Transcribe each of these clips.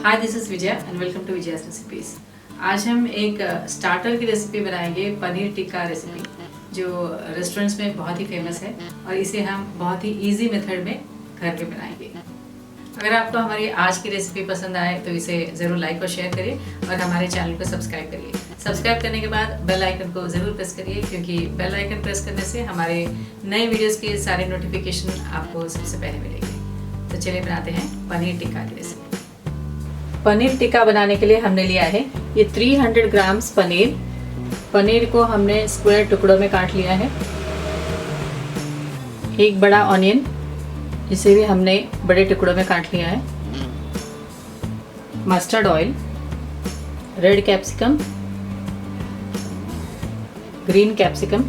Hi, this is Vijay and welcome to Vijaya's recipes. आज हम एक स्टार्टर की रेसिपी बनाएंगे, पनीर टिक्का रेसिपी, जो रेस्टोरेंट्स में बहुत ही फेमस है और इसे हम बहुत ही इजी मेथड में घर पे बनाएंगे। अगर आपको हमारी आज की रेसिपी पसंद आए तो इसे ज़रूर लाइक और शेयर करिए और हमारे चैनल को सब्सक्राइब करिए। सब्सक्राइब करने के बाद बेल आइकन को ज़रूर प्रेस करिए, क्योंकि बेल आइकन प्रेस करने से हमारे नए वीडियोज़ के सारे नोटिफिकेशन आपको सबसे पहले मिलेंगे। तो चलिए बनाते हैं पनीर टिक्का की रेसिपी। पनीर टिक्का बनाने के लिए हमने लिया है ये 300 ग्राम्स पनीर। पनीर को हमने स्क्वायर टुकड़ों में काट लिया है। एक बड़ा ऑनियन, इसे भी हमने बड़े टुकड़ों में काट लिया है। Mustard oil, red capsicum, green capsicum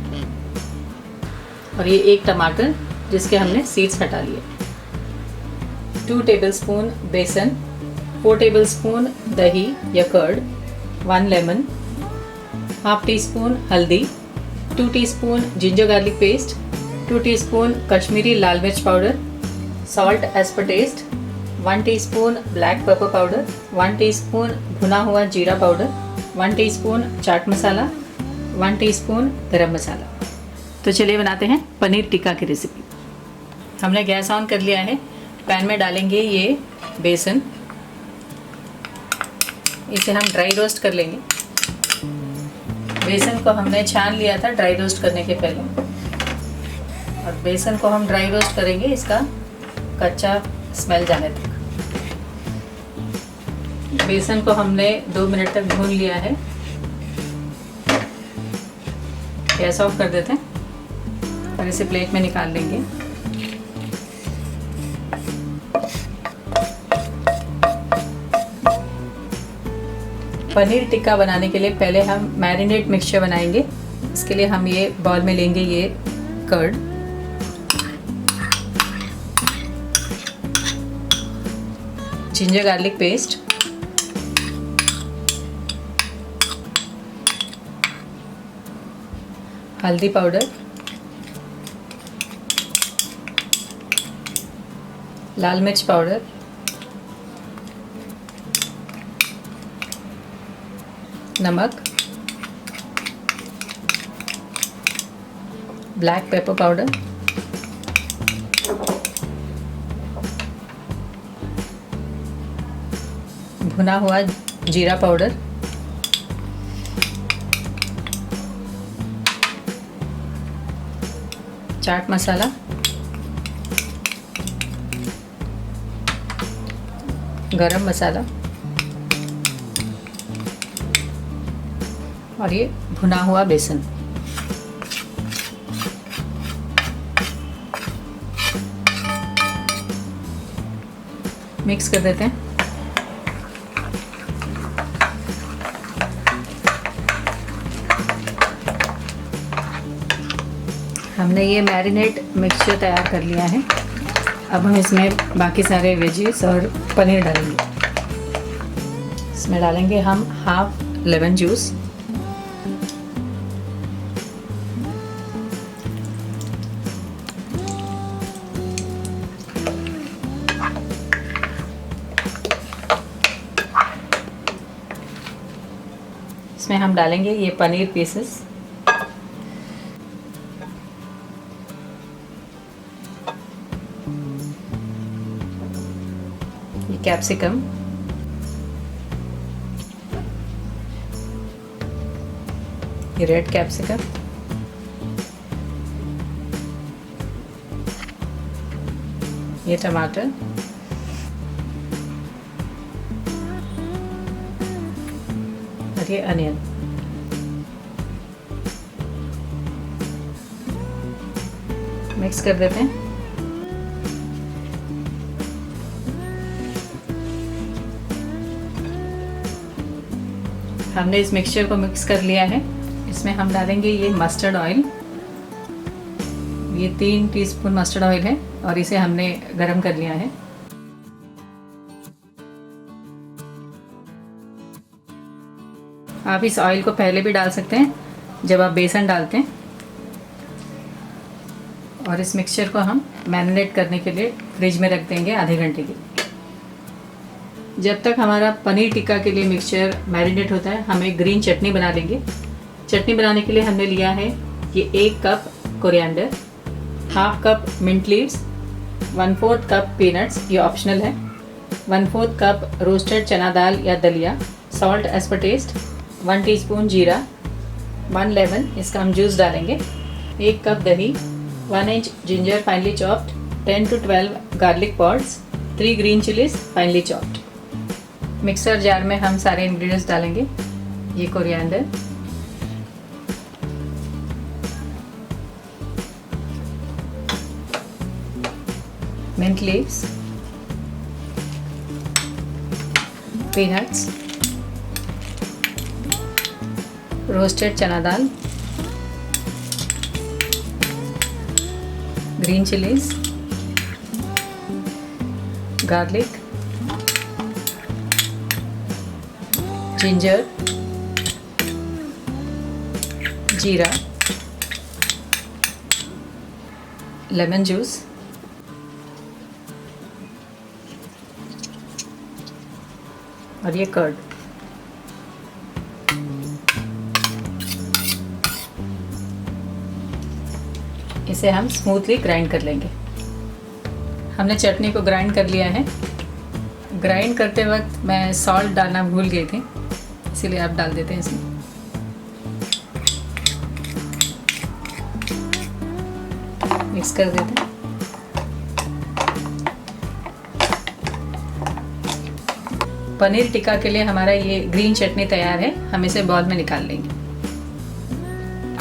और ये एक टमाटर जिसके हमने सीड्स हटा लिए। 2 टेबलस्पून बेसन, 4 टेबलस्पून दही या curd, 1 lemon, half teaspoon हल्दी, 2 teaspoon ginger garlic paste, 2 teaspoon Kashmiri लाल मिर्च powder, salt as per taste, 1 teaspoon black pepper powder, 1 teaspoon भुना हुआ जीरा powder, 1 teaspoon chaat masala, 1 teaspoon garam masala. तो चलिए बनाते हैं पनीर टिक्का की रेसिपी। हमने गैस ऑन कर लिया है। पैन में डालेंगे ये बेसन, इसे हम ड्राई रोस्ट कर लेंगे। बेसन को हमने छान लिया था ड्राई रोस्ट करने के पहले, और बेसन को हम ड्राई रोस्ट करेंगे इसका कच्चा स्मेल जाने तक। बेसन को हमने 2 मिनट तक भून लिया है। गैस ऑफ कर देते हैं और इसे प्लेट में निकाल लेंगे। पनीर टिक्का बनाने के लिए पहले हम मैरिनेट मिक्सचर बनाएंगे। इसके लिए हम ये बाउल में लेंगे ये कर्ड, जिंजर गार्लिक पेस्ट, हल्दी पाउडर, लाल मिर्च पाउडर, नमक, ब्लैक पेपर पाउडर, भुना हुआ जीरा पाउडर, चाट मसाला, गरम मसाला और ये भुना हुआ बेसन। मिक्स कर देते हैं। हमने ये मैरिनेट मिक्सचर तैयार कर लिया है। अब हम इसमें बाकी सारे वेजीज और पनीर डालेंगे। इसमें डालेंगे हम हाफ लेमन जूस, इसमें हम डालेंगे ये पनीर पीसेस, ये कैप्सिकम, ये रेड कैप्सिकम, ये टमाटर, और ये अनियन। मिक्स कर देते हैं। हमने इस मिक्सचर को मिक्स कर लिया है। इसमें हम डालेंगे ये मस्टर्ड ऑयल। ये 3 टीस्पून मस्टर्ड ऑयल है और इसे हमने गरम कर लिया है। आप इस ऑयल को पहले भी डाल सकते हैं जब आप बेसन डालते हैं। और इस मिक्सचर को हम मैरिनेट करने के लिए फ्रिज में रख देंगे आधे घंटे के लिए। जब तक हमारा पनीर टिक्का के लिए मिक्सचर मैरिनेट होता है, हम एक ग्रीन चटनी बना लेंगे। चटनी बनाने के लिए हमने लिया है ये 1 cup coriander, half cup mint leaves, 1/4 cup peanuts, ये ऑप्शनल है, 1/4 कप रोस्टेड चना दाल या दलिया, salt as per taste, 1 teaspoon jeera, 1 lemon, इसका हम जूस डालेंगे, 1 कप दही, 1 inch ginger finely chopped, 10 to 12 garlic pods, 3 green chillies finely chopped. Mixer jar में हम सारे इंग्रेडिएंट्स डालेंगे। ये coriander, mint leaves, peanuts, roasted chana dal, green chillies, garlic, ginger, jeera, lemon juice, और ये कर्ड। इसे हम स्मूथली ग्राइंड कर लेंगे। हमने चटनी को ग्राइंड कर लिया है। ग्राइंड करते वक्त मैं सॉल्ट डालना भूल गई थी, इसीलिए आप डाल देते हैं इसमें। मिक्स कर देते हैं। पनीर टिक्का के लिए हमारा ये ग्रीन चटनी तैयार है। हम इसे बाउल में निकाल लेंगे।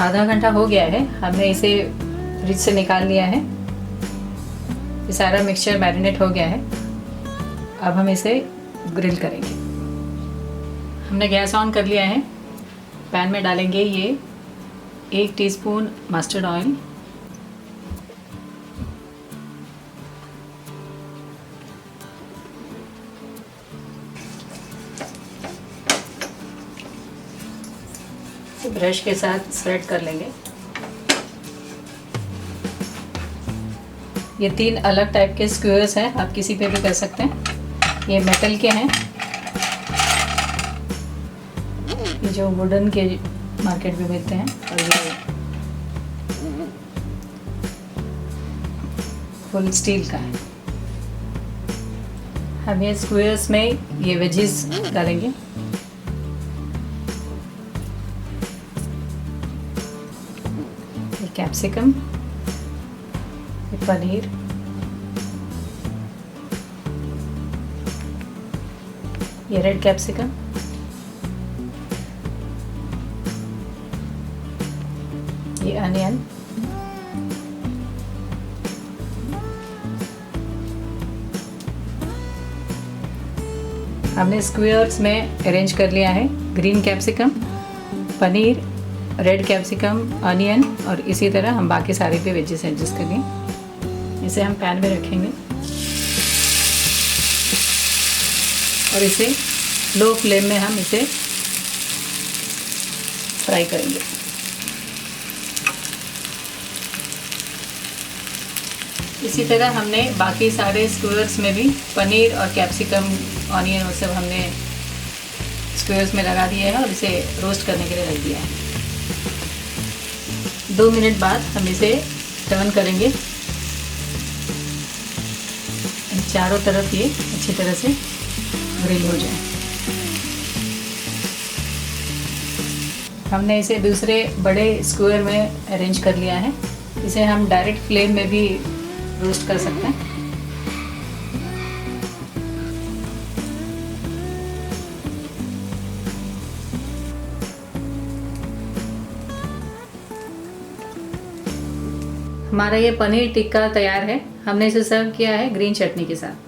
आधा घंटा हो गया है, हमने इसे फ्रिज से निकाल लिया है। ये सारा मिक्सचर मैरिनेट हो गया है। अब हम इसे ग्रिल करेंगे। हमने गैस ऑन कर लिया है। पैन में डालेंगे ये 1 टीस्पून मस्टर्ड ऑयल, ब्रश के साथ स्प्रेड कर लेंगे। ये 3 अलग टाइप के स्क्वेयर्स हैं, आप किसी पे भी कर सकते हैं। ये मेटल के हैं, ये जो वुडन के मार्केट में मिलते हैं, और ये फुल स्टील का है। हम ये स्क्वेयर्स में ये वेजेस डालेंगे। ये कैप्सिकम, ये पनीर, ये रेड कैप्सिकम, ये अनियन, हमने स्क्वेयर्स में अरेंज कर लिया है। Green capsicum, paneer, red capsicum, onion, और इसी तरह हम बाकी सारे भी वेजेस एडजस्ट करेंगे। इसे हम पैन में रखेंगे और इसे लो फ्लेम में हम इसे फ्राई करेंगे। इसी तरह हमने बाकी सारे स्क्वेयर्स में भी पनीर और कैप्सिकम, ऑनियन, वो सब हमने स्क्वेयर्स में लगा दिया है और इसे रोस्ट करने के लिए रख दिया है। 2 मिनट बाद हम इसे टर्न करेंगे, चारों तरफ ये अच्छी तरह से ग्रिल हो जाए। हमने इसे दूसरे बड़े स्क्वायर में अरेंज कर लिया है। इसे हम डायरेक्ट फ्लेम में भी रोस्ट कर सकते हैं। हमारा ये पनीर टिक्का तैयार है। हमने इसे सर्व किया है ग्रीन चटनी के साथ।